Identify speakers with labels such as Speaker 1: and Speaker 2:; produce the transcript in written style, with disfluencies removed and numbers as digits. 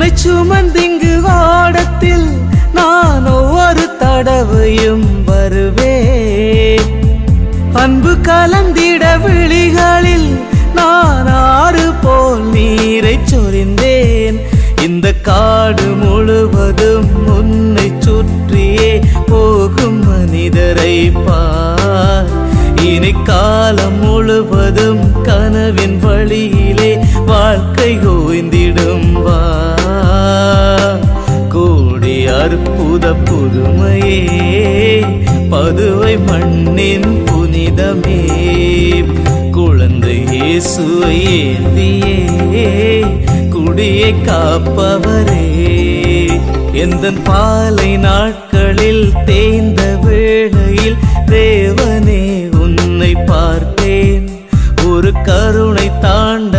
Speaker 1: உன்னை சுமந்திங்கு ஓடத்தில் நான் ஒவ்வொரு தடவையும் வருவேன். அன்பு கலந்திட விழிகளில் நான் ஆறு போல் நீரை சொரிந்தேன். இந்த காடு முழுவதும் உன்னை சுற்றியே போகும் மனிதரை பார். இனி காலம் முழுவதும் கனவின் வழியிலே வாழ்க்கை ஓய்ந்திடும் வா. கூடி அற்புத புதுமையே பதுவை மண்ணின் புனிதமே. குழந்தை இயேசுவை ஏந்தியே குடியை காப்பவரே. எந்தன் பாலை நாட்களில் தேய்ந்த வேளையில் தேவனே உன்னை பார்த்தேன். ஒரு கருணை தாண்ட